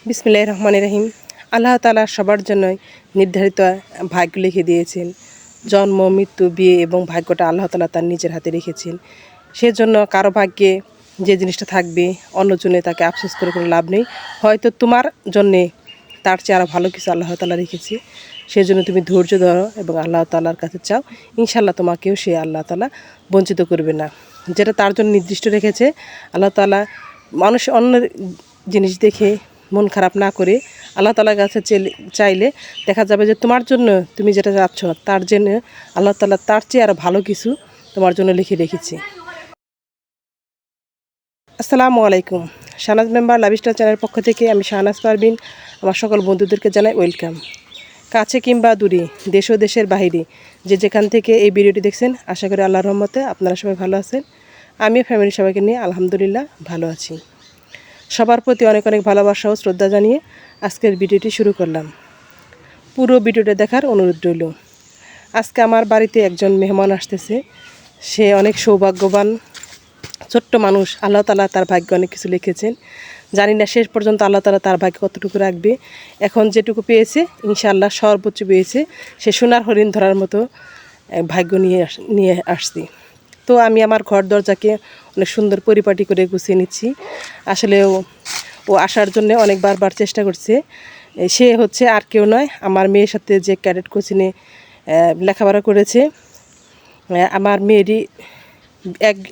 বিসমিল্লাহির রহমানির রহিম। আল্লাহ তাআলা সবার জন্যই নির্ধারিত ভাগ্য লিখে দিয়েছেন। জন্ম, মৃত্যু, বিয়ে এবং ভাগ্যটা আল্লাহ তাআলা তার নিজের হাতে রেখেছেন। সেজন্য কারো ভাগ্যে যে জিনিসটা থাকবে অন্যজনে তাকে আফসোস করে কোনো লাভ নেই। হয়তো তোমার জন্যে তার চেয়ে আরও ভালো কিছু আল্লাহ তাআলা রেখেছে। সেজন্য তুমি ধৈর্য ধরো এবং আল্লাহ তাআলার কাছে চাও। ইনশাআল্লাহ তোমাকেও সে আল্লাহ তাআলা বঞ্চিত করবে না। যেটা তার জন্য নির্দিষ্ট রেখেছে আল্লাহ তাআলা মানুষ অন্যের জিনিস দেখে মন খারাপ না করে আল্লাহ তাআলার কাছে চাইলে দেখা যাবে যে তোমার জন্য তুমি যেটা চাচ্ছ তার জন্য আল্লাহ তাআলা তার চেয়ে আরও ভালো কিছু তোমার জন্য লিখে রেখেছি। আসসালামু আলাইকুম। শাহনাজ মেম্বার লাভিস্টার চ্যানেলের পক্ষ থেকে আমি শাহনাজ পারভিন আমার সকল বন্ধুদেরকে জানাই ওয়েলকাম। কাছে কিংবা দূরে, দেশ ও দেশের বাহিরে যে যেখান থেকে এই ভিডিওটি দেখছেন, আশা করি আল্লাহর রহমতে আপনারা সবাই ভালো আছেন। আমিও ফ্যামিলির সবাইকে নিয়ে আলহামদুলিল্লাহ ভালো আছি। সবার প্রতি অনেক অনেক ভালোবাসা ও শ্রদ্ধা জানিয়ে আজকের ভিডিওটি শুরু করলাম। পুরো ভিডিওটা দেখার অনুরোধ রইল। আজকে আমার বাড়িতে একজন মেহমান আসতেছে। সে অনেক সৌভাগ্যবান ছোট্ট মানুষ। আল্লাহ তাআলা তার ভাগ্যে অনেক কিছু লিখেছেন। জানি না শেষ পর্যন্ত আল্লাহ তাআলা তার ভাগ্যে কতটুকু রাখবে। এখন যেটুকু পেয়েছে ইনশাআল্লাহ সর্বোচ্চ পেয়েছে। সে সোনার হরিণ ধরার মতো ভাগ্য নিয়ে আসছি। তো আমি আমার ঘর দরজাকে অনেক সুন্দর পরিপাটি করে গুছিয়ে নিচ্ছি। আসলে ও আসার জন্য অনেক বারবার চেষ্টা করছে। সে হচ্ছে আর কেউ নয়, আমার মেয়ের সাথে যে ক্যাডেট কোচিংয়ে লেখাপড়া করেছে। আমার মেয়েরই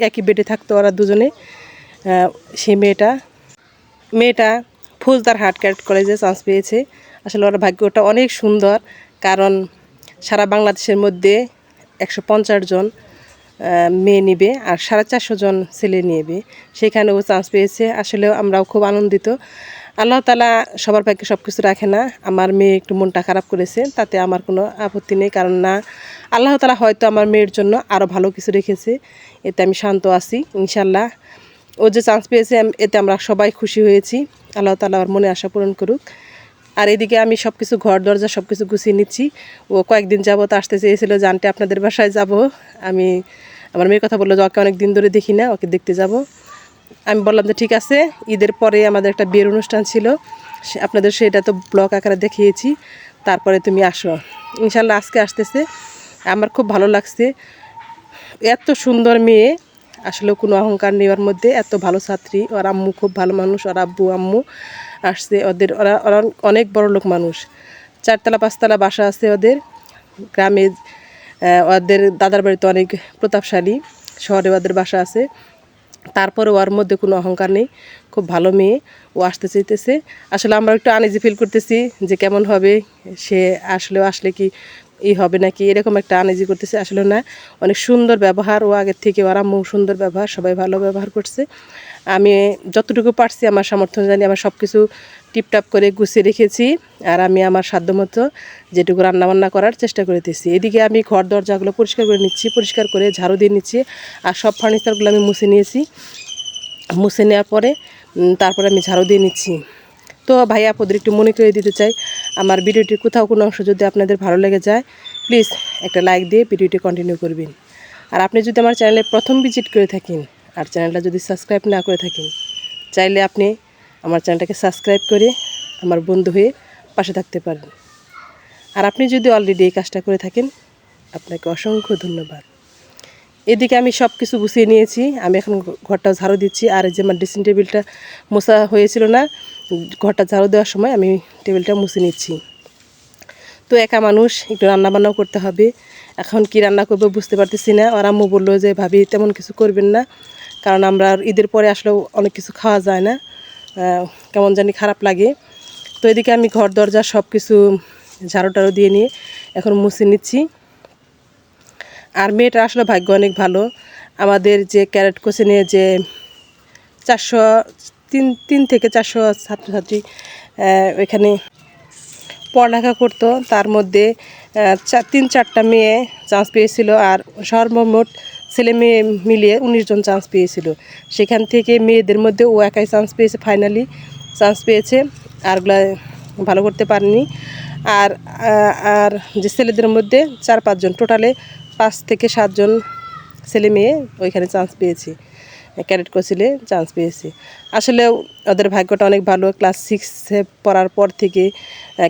একই বেডে থাকতো ওরা দুজনে। সেই মেয়েটা ফৌজদারহাট ক্যাডেট কলেজে চান্স পেয়েছে। আসলে ওর ভাগ্যটা অনেক সুন্দর, কারণ সারা বাংলাদেশের মধ্যে 150 জন মেয়ে নেবে আর 450 জন ছেলে নেবে, সেখানে ও চান্স পেয়েছে। আসলে আমরাও খুব আনন্দিত। আল্লাহ তাআলা সবার ভাগ্যে সব কিছু রাখে না। আমার মেয়ে একটু মনটা খারাপ করেছে, তাতে আমার কোনো আপত্তি নেই, কারণ না আল্লাহ তাআলা হয়তো আমার মেয়ের জন্য আরও ভালো কিছু রেখেছে। এতে আমি শান্ত আছি ইনশাআল্লাহ। ও যে চান্স পেয়েছে এতে আমরা সবাই খুশি হয়েছি। আল্লাহ তাআলা ওর মনে আশা পূরণ করুক। আর এদিকে আমি সব কিছু ঘর দরজা সব কিছু গুছিয়ে নিচ্ছি। ও কয়েকদিন যাবত আসতে চেয়েছিল যে আন্টি আপনাদের বাসায় যাব। আমার মেয়ের কথা বললো যে ওকে অনেক দিন ধরে দেখি না, ওকে দেখতে যাব। আমি বললাম যে ঠিক আছে, ঈদের পরে আমাদের একটা বিয়ের অনুষ্ঠান ছিল, আপনাদের সেটা তো ব্লগ আকারে দেখিয়েছি, তারপরে তুমি আসো। ইনশাল্লাহ আজকে আসতেছে। আমার খুব ভালো লাগছে। এত সুন্দর মেয়ে, আসলে কোনো অহংকার নেওয়ার মধ্যে, এত ভালো ছাত্রী। ওর আম্মু খুব ভালো মানুষ, ওর আব্বু আম্মু আসছে। ওরা অনেক বড় লোক মানুষ। 4তলা 5তলা বাসা আছে ওদের গ্রামে। ওদের দাদার বাড়িতে অনেক প্রতাপশালী, শহরে ওদের বাসা আছে। তারপরে ওর মধ্যে কোনো অহংকার নেই, খুব ভালো মেয়ে। ও আসতে চাইতেছে। আসলে আমরা একটু আনইজি ফিল করতেছি যে কেমন হবে, সে আসলে কি হবে নাকি, এরকম একটা আনইজি করতেছে। আসলে না, অনেক সুন্দর ব্যবহার। ও আগের থেকে ওর আম্মু সুন্দর ব্যবহার, সবাই ভালো ব্যবহার করছে। আমি যতটুকু পারছি আমার সামর্থ্য জানি আমার সব কিছু টিপটাপ করে গুছিয়ে রেখেছি। আর আমি আমার সাধ্যমতো যেটুকু রান্নাবান্না করার চেষ্টা করতেছি। এদিকে আমি ঘর দরজাগুলো পরিষ্কার করে নিচ্ছি, পরিষ্কার করে ঝাড়ু দিয়ে নিচ্ছি। আর সব ফার্নিচারগুলো আমি মুছে নিয়েছি। মুছে নেওয়ার পরে তারপরে আমি ঝাড়ু দিয়ে নিচ্ছি। তো ভাইয়া আপনাদের একটু মনে করে দিতে চাই, আমার ভিডিওটির কোথাও কোনো অংশ যদি আপনাদের ভালো লেগে যায়, প্লিজ একটা লাইক দিয়ে ভিডিওটি কন্টিনিউ করবেন। আর আপনি যদি আমার চ্যানেলে প্রথম ভিজিট করে থাকেন আর চ্যানেলটা যদি সাবস্ক্রাইব না করে থাকেন, চাইলে আপনি আমার চ্যানেলটাকে সাবস্ক্রাইব করে আমার বন্ধু হয়ে পাশে থাকতে পারেন। আর আপনি যদি অলরেডি এই কাজটা করে থাকেন, আপনাকে অসংখ্য ধন্যবাদ। এদিকে আমি সব কিছু গুছিয়ে নিয়েছি। আমি এখন ঘরটা ঝাড়ু দিচ্ছি। আর এই যে আমার ড্রেসিং টেবিলটা মোছা হয়েছিল না, ঘরটা ঝাড়ু দেওয়ার সময় আমি টেবিলটা মুছে নিচ্ছি। তো একা মানুষ, একটু রান্নাবান্নাও করতে হবে। এখন কি রান্না করবো বুঝতে পারতেছি না। আর আম্মু বললো যে ভাবি তেমন কিছু করবেন না, কারণ আমরা ঈদের পরে আসলে অনেক কিছু খাওয়া যায় না, কেমন জানি খারাপ লাগে। তো এদিকে আমি ঘর দরজা সব কিছু ঝাড়ু টাড়ু দিয়ে নিয়ে এখন মুছে নিচ্ছি। আর মেয়েটা আসলে ভাগ্য অনেক ভালো। আমাদের যে ক্যাডেট কোচিংয়ে যে 3 থেকে 400 ছাত্রছাত্রী এখানে পড়ালেখা করতো, তার মধ্যে 3-4টা মেয়ে চান্স পেয়েছিল। আর সর্বমোট ছেলে মেয়ে মিলিয়ে 19 জন চান্স পেয়েছিল। সেখান থেকে মেয়েদের মধ্যে ও একাই চান্স পেয়েছে, ফাইনালি চান্স পেয়েছে। আরগুলা ভালো করতে পারেনি। আর আর যে ছেলেদের মধ্যে 4-5 জন, টোটালে 5 থেকে 7 জন ছেলে মেয়ে ওইখানে চান্স পেয়েছে। ক্যাডেট কোচিংয়ে চান্স পেয়েছে। আসলে ওদের ভাগ্যটা অনেক ভালো। ক্লাস 6-এ পড়ার পর থেকে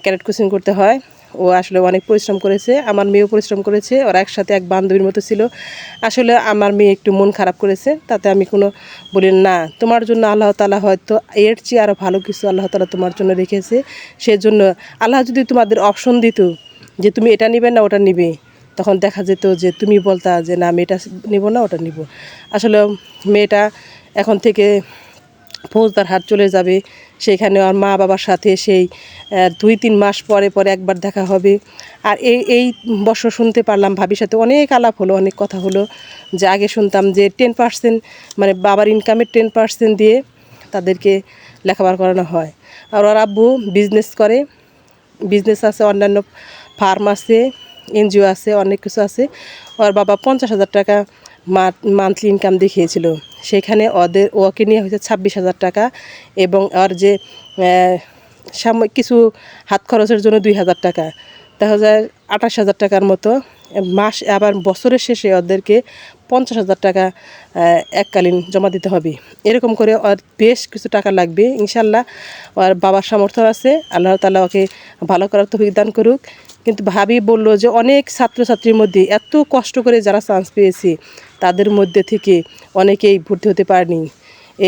ক্যাডেট কোচিং করতে হয়। ও আসলে অনেক পরিশ্রম করেছে, আমার মেয়েও পরিশ্রম করেছে, ওরা একসাথে এক বান্ধবীর মতো ছিল। আসলে আমার মেয়ে একটু মন খারাপ করেছে, তাতে আমি কোনো বলি না, তোমার জন্য আল্লাহ তাআলা হয়তো এর চেয়ে আরও ভালো কিছু আল্লাহ তাআলা তোমার জন্য রেখেছে। সেজন্য আল্লাহ যদি তোমাদের অপশন দিত যে তুমি এটা নিবে না ওটা নিবে, তখন দেখা যেত যে তুমি বলতা যে না আমি এটা নিব না ওটা নিব। আসলে মেয়েটা এখন থেকে ফৌজদার হাট চলে যাবে, সেখানে ওর মা বাবার সাথে সেই 2-3 মাস পরে পরে একবার দেখা হবে। আর এই বছর শুনতে পারলাম ভাবির সাথে অনেক আলাপ হলো, অনেক কথা হলো, যে আগে শুনতাম যে 10% মানে বাবার ইনকামের 10% দিয়ে তাদেরকে লেখাপড়া করানো হয়। আর ওর আব্বু বিজনেস করে, বিজনেস আছে, অন্যান্য ফার্ম আছে, এনজিও আছে, অনেক কিছু আছে। ওর বাবা 50,000 টাকা মান্থলি ইনকাম দেখিয়েছিল, সেখানে ওকে নিয়ে হয়েছে 26,000 টাকা, এবং ওর যে সাময়িক কিছু হাত খরচের জন্য 2,000 টাকা, দেখা যায় 28,000 টাকার মতো মাস। আবার বছরের শেষে ওদেরকে 50,000 টাকা এককালীন জমা দিতে হবে। এরকম করে ওর বেশ কিছু টাকা লাগবে। ইনশাল্লাহ ওর বাবার সামর্থ্য আছে, আল্লাহ তাআলা ওকে ভালো করার তৌফিক দান করুক। কিন্তু ভাবি বলল যে অনেক ছাত্রছাত্রীর মধ্যে এত কষ্ট করে যারা চান্স পেয়েছে তাদের মধ্যে থেকে অনেকেই ভর্তি হতে পারেনি।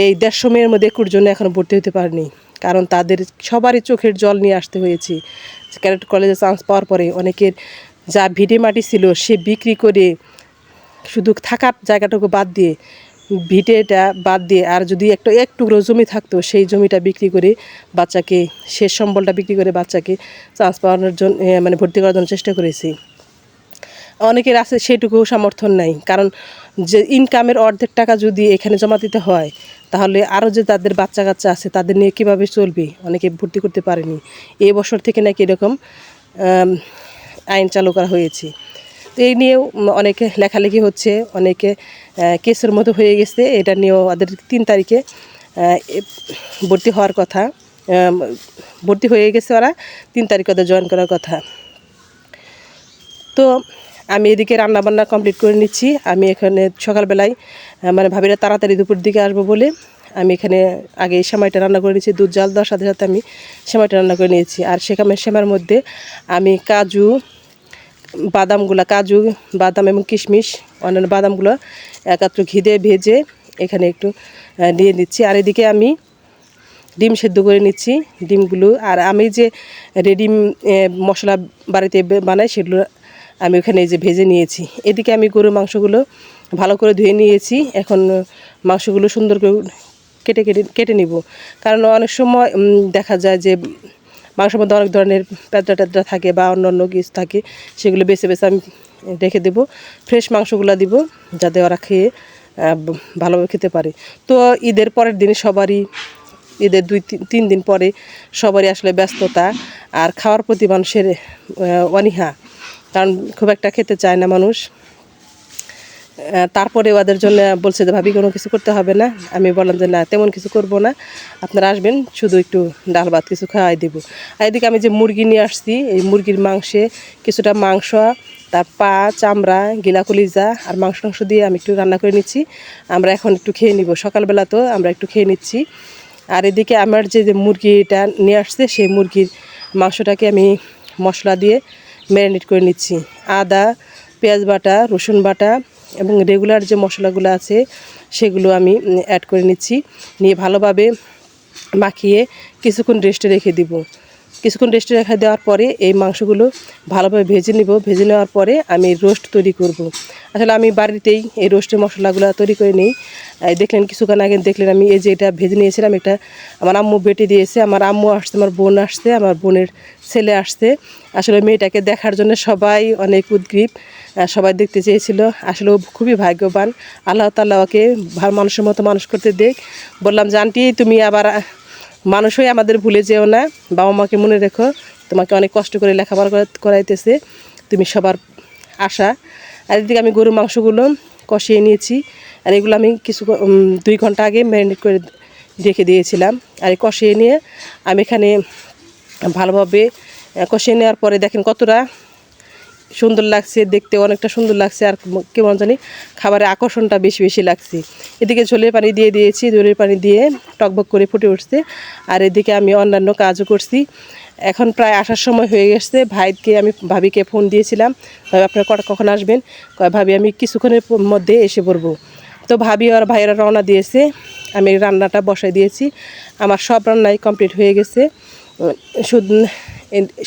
এই 150 মেয়ের মধ্যে 21 জন এখনও ভর্তি হতে পারেনি, কারণ তাদের সবারই চোখের জল নিয়ে আসতে হয়েছে। ক্যাডেট কলেজে চান্স পাওয়ার পরে অনেকের যা ভিটে মাটি ছিল সে বিক্রি করে, শুধু থাকার জায়গাটুকু বাদ দিয়ে, ভিটেটা বাদ দিয়ে, আর যদি একটু জমি থাকতো সেই জমিটা বিক্রি করে বাচ্চাকে, শেষ সম্বলটা বিক্রি করে বাচ্চাকে চান্স পাওয়ানোর জন্য মানে ভর্তি করার জন্য চেষ্টা করেছি। অনেকের আছে সেটুকু সমর্থন নাই, কারণ যে ইনকামের অর্ধেক টাকা যদি এখানে জমা দিতে হয়, তাহলে আরও যে তাদের বাচ্চা কাচ্চা আছে তাদের নিয়ে কীভাবে চলবে, অনেকে ভর্তি করতে পারেনি। এই বছর থেকে নাকি এরকম আইন চালু করা হয়েছে। তো এই নিয়েও অনেকে লেখালেখি হচ্ছে, অনেকে কেসের মতো হয়ে গেছে। এটা নিয়েও ওদের 3 তারিখে ভর্তি হওয়ার কথা, ভর্তি হয়ে গেছে, ওরা 3 তারিখ ওদের জয়েন করার কথা। তো আমি এদিকে রান্নাবান্না কমপ্লিট করে নিচ্ছি। আমি এখানে সকালবেলায় মানে ভাবিরা তাড়াতাড়ি দুপুর দিকে আসবো বলে আমি এখানে আগে সেমাইটা রান্না করে নিয়েছি। দুধ জাল দেওয়ার সাথে সাথে আমি সেমাইটা রান্না করে নিয়েছি। আর সেমাইয়ের মধ্যে আমি কাজু বাদাম এবং কিশমিশ, অন্যান্য বাদামগুলো একত্র ঘি দিয়ে ভেজে এখানে একটু দিয়ে দিচ্ছি। আর এদিকে আমি ডিম সেদ্ধ করে নিচ্ছি, ডিমগুলো। আর আমি যে রেডি মশলা বাড়িতে বানাই সেগুলো আমি ওখানে যে ভেজে নিয়েছি। এদিকে আমি গরুর মাংসগুলো ভালো করে ধুয়ে নিয়েছি। এখন মাংসগুলো সুন্দর করে কেটে নিব, কারণ অনেক সময় দেখা যায় যে মাংসের মধ্যে অনেক ধরনের প্যাঁচড়া থাকে বা অন্য কিছু থাকে, সেগুলো বেছে বেছে আমি রেখে দেবো। ফ্রেশ মাংসগুলো দিব যাতে ওরা খেয়ে ভালোভাবে খেতে পারে। তো ঈদের পরের দিন ঈদের 2-3 দিন পরে সবারই আসলে ব্যস্ততা আর খাওয়ার প্রতি মানুষের অনীহা, কারণ খুব একটা খেতে চায় না মানুষ। তারপরে ওদের জন্য বলছে যে ভাবি কোনো কিছু করতে হবে না। আমি বললাম যে না, তেমন কিছু করব না, আপনারা আসবেন, শুধু একটু ডাল ভাত কিছু খাওয়াই দেবো। আর এদিকে আমি যে মুরগি নিয়ে আসছি, এই মুরগির মাংসে কিছুটা মাংস, তার পা, চামড়া, গিলা, কলিজা আর মাংস দিয়ে আমি একটু রান্না করে নিচ্ছি। আমরা এখন একটু খেয়ে নিব, সকালবেলা তো আমরা একটু খেয়ে নিচ্ছি। আর এদিকে আমার যে মুরগিটা নিয়ে আসছে সেই মুরগির মাংসটাকে আমি মশলা দিয়ে ম্যারিনেট করে নিচ্ছি। আদা, পেঁয়াজ বাটা, রসুন বাটা এবং রেগুলার যে মশলাগুলো আছে সেগুলো আমি অ্যাড করে নিচ্ছি। নিয়ে ভালোভাবে মাখিয়ে কিছুক্ষণ রেস্টে রেখে দিব। কিছুক্ষণ রেস্টে রেখে দেওয়ার পরে এই মাংসগুলো ভালোভাবে ভেজে নিব। ভেজে নেওয়ার পরে আমি রোস্ট তৈরি করব। আসলে আমি বাড়িতেই এই রোস্টের মশলাগুলো তৈরি করে নিই। দেখলেন কিছুক্ষণ আগে দেখলেন আমি এই যে এটা ভেজে নিয়েছিলাম, এটা আমার আম্মু বেটে দিয়েছে। আমার আম্মু আসছে, আমার বোন আসছে, আমার বোনের ছেলে আসছে। আসলে মেয়েটাকে দেখার জন্য সবাই অনেক উদগ্রীব, সবাই দেখতে চেয়েছিল। আসলে ও খুবই ভাগ্যবান, আল্লাহ তাআলা ওকে মানুষের মতো মানুষ করতে দেখ। বললাম যে আন্টি তুমি আবার মানুষ হয়ে আমাদের ভুলে যেও না, বাবা মাকে মনে রেখো, তোমাকে অনেক কষ্ট করে লেখাপড়া করাইতেছে, তুমি সবার আশা। আর এদিকে আমি গরুর মাংসগুলো কষিয়ে নিয়েছি। আর এগুলো আমি 2 ঘন্টা আগে ম্যারিনেট করে রেখে দিয়েছিলাম। আর এই কষিয়ে নিয়ে আমি এখানে ভালোভাবে কষিয়ে নেওয়ার পরে দেখেন কতটা সুন্দর লাগছে, দেখতে অনেকটা সুন্দর লাগছে, আর কেমন জানি খাবারের আকর্ষণটা বেশি বেশি লাগছে। এদিকে ঝোলের পানি দিয়ে দিয়েছি, ঝোলের পানি দিয়ে টকবক করে ফুটে উঠছে। আর এদিকে আমি অন্যান্য কাজও করছি। এখন প্রায় আসার সময় হয়ে গেছে। ভাবিকে ফোন দিয়েছিলাম, ভাবি আপনারা কখন আসবেন? ভাবি আমি কিছুক্ষণের মধ্যে এসে পড়বো। তো ভাবি আর ভাইয়েরা রওনা দিয়েছে, আমি রান্নাটা বসাই দিয়েছি। আমার সব রান্নাই কমপ্লিট হয়ে গেছে। শুধু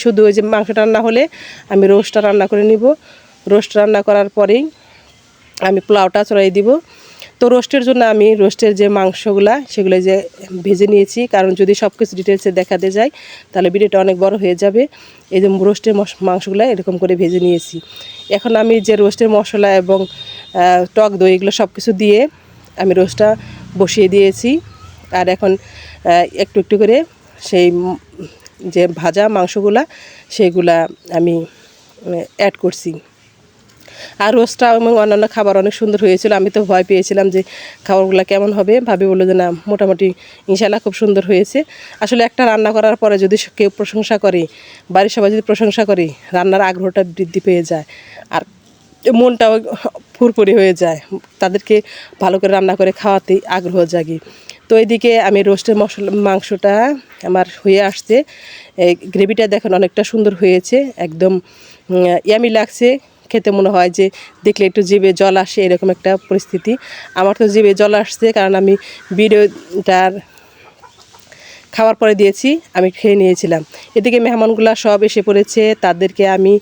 শুধু ওই যে মাংসটা রান্না হলে আমি রোস্টটা রান্না করে নিব। রোস্ট রান্না করার পরেই আমি পোলাওটা চড়াই দিব। তো রোস্টের জন্য আমি রোস্টের যে মাংসগুলা সেগুলো যে ভেজে নিয়েছি, কারণ যদি সব কিছু ডিটেলসে দেখাতে যাই তাহলে ভিডিওটা অনেক বড় হয়ে যাবে। এই যে রোস্টের মাংসগুলো এরকম করে ভেজে নিয়েছি। এখন আমি যে রোস্টের মশলা এবং টক দই এগুলো সব কিছু দিয়ে আমি রোস্টটা বসিয়ে দিয়েছি। আর এখন একটু একটু করে সেই যে ভাজা মাংসগুলা সেগুলা আমি অ্যাড করছি। আর রোস্টটা এবং অন্যান্য খাবার অনেক সুন্দর হয়েছিল। আমি তো ভয় পেয়েছিলাম যে খাবারগুলো কেমন হবে। ভাবি বললো যে না, মোটামুটি ইনশাআল্লাহ খুব সুন্দর হয়েছে। আসলে একটা রান্না করার পরে যদি কেউ প্রশংসা করে, বাড়ির সবাই যদি প্রশংসা করে, রান্নার আগ্রহটা বৃদ্ধি পেয়ে যায় আর মনটাও ফুরফুরে হয়ে যায়। তাদেরকে ভালো করে রান্না করে খাওয়াতেই আগ্রহ জাগে। তো এদিকে আমি রোস্টের মাংসটা আমার হয়ে আসছে। এই গ্রেভিটা দেখুন অনেকটা সুন্দর হয়েছে, একদম ইয়ামি লাগছে। খেতে মনে হয় যে দেখলে একটু জিভে জল আসে, এরকম একটা পরিস্থিতি। আমার তো জিভে জল আসছে, কারণ আমি ভিডিওটার খাওয়ার পরে দিয়েছি, আমি খেয়ে নিয়েছিলাম। এদিকে মেহমানগুলো সব এসে পড়েছে। তাদেরকে আমি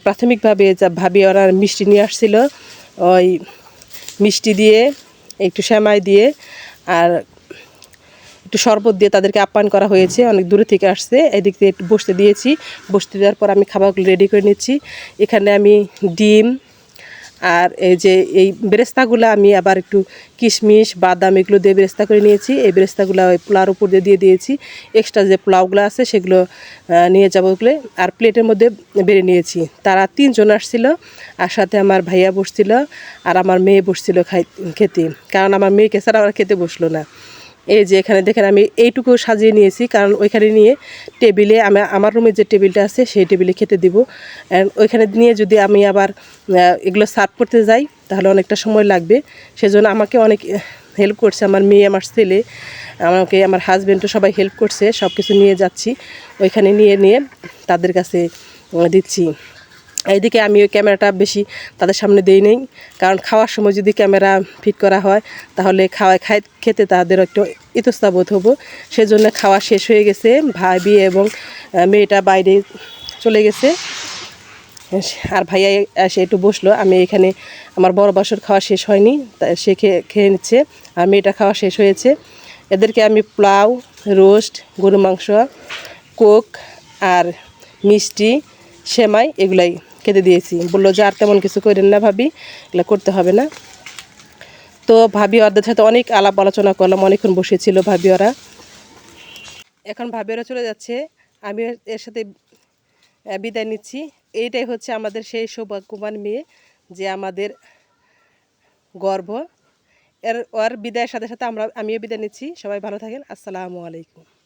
প্রাথমিকভাবে ভাবি ওরা মিষ্টি নিয়ে আসছিল, ওই মিষ্টি দিয়ে একটু সেমাই দিয়ে আর একটু শরবত দিয়ে তাদেরকে আপ্যায়ন করা হয়েছে। অনেক দূরে থেকে আসছে, এদিক দিয়ে একটু বসতে দিয়েছি। বসতে দেওয়ার পর আমি খাবারগুলো রেডি করে নিচ্ছি। এখানে আমি ডিম আর এই যে এই বেরেস্তাগুলো আমি আবার একটু কিশমিশ বাদাম এগুলো দিয়ে বেরেস্তা করে নিয়েছি। এই বেরেস্তাগুলো ওই পোলাওর উপর দিয়ে দিয়েছি। এক্সট্রা যে পোলাওগুলো আছে সেগুলো নিয়ে যাবো ওগুলো। আর প্লেটের মধ্যে বেড়ে নিয়েছি। তারা 3 জন আসছিল, আর সাথে আমার ভাইয়া বসছিল আর আমার মেয়ে বসছিল খেতে, কারণ আমার মেয়েকে ছাড়া ওরা খেতে বসলো না। এই যে এখানে দেখেন আমি এইটুকু সাজিয়ে নিয়েছি, কারণ ওইখানে নিয়ে টেবিলে আমার রুমের যে টেবিলটা আছে সেই টেবিলে খেতে দিব। ওইখানে নিয়ে যদি আমি আবার এগুলো সার্ভ করতে যাই তাহলে অনেকটা সময় লাগবে। সেজন্য আমাকে অনেক হেল্প করছে আমার মেয়ে, আমার ছেলে, আমাকে আমার হাজব্যান্ডও সবাই হেল্প করছে। সব কিছু নিয়ে যাচ্ছি, ওইখানে নিয়ে তাদের কাছে দিচ্ছি। এইদিকে আমি ওই ক্যামেরাটা বেশি তাদের সামনে দিই নেই, কারণ খাওয়ার সময় যদি ক্যামেরা ফিট করা হয় তাহলে খেতে তাদের একটু ইতস্তত হবো। সেজন্য খাওয়া শেষ হয়ে গেছে, ভাবি এবং মেয়েটা বাইরে চলে গেছে, আর ভাইয়া এসে একটু বসলো। আমি এখানে আমার বড় বাসর খাওয়া শেষ হয়নি, সে খেয়ে নিচ্ছে, আর মেয়েটা খাওয়া শেষ হয়েছে। এদেরকে আমি পোলাও, রোস্ট, গরু মাংস, কোক আর মিষ্টি, সেমাই এগুলাই খেতে দিয়েছি। বললো যে আর তেমন কিছু করেন না ভাবি, এগুলো করতে হবে না। তো ভাবি ওদের সাথে অনেক আলাপ আলোচনা করলাম, অনেকক্ষণ বসেছিল ভাবি ওরা। এখন ভাবি ওরা চলে যাচ্ছে, আমি এর সাথে বিদায় নিচ্ছি। এইটাই হচ্ছে আমাদের সেই সৌভাগ্যবান মেয়ে যে আমাদের গর্ব। ওর বিদায়ের সাথে সাথে আমিও বিদায় নিচ্ছি। সবাই ভালো থাকেন। আসসালামু আলাইকুম।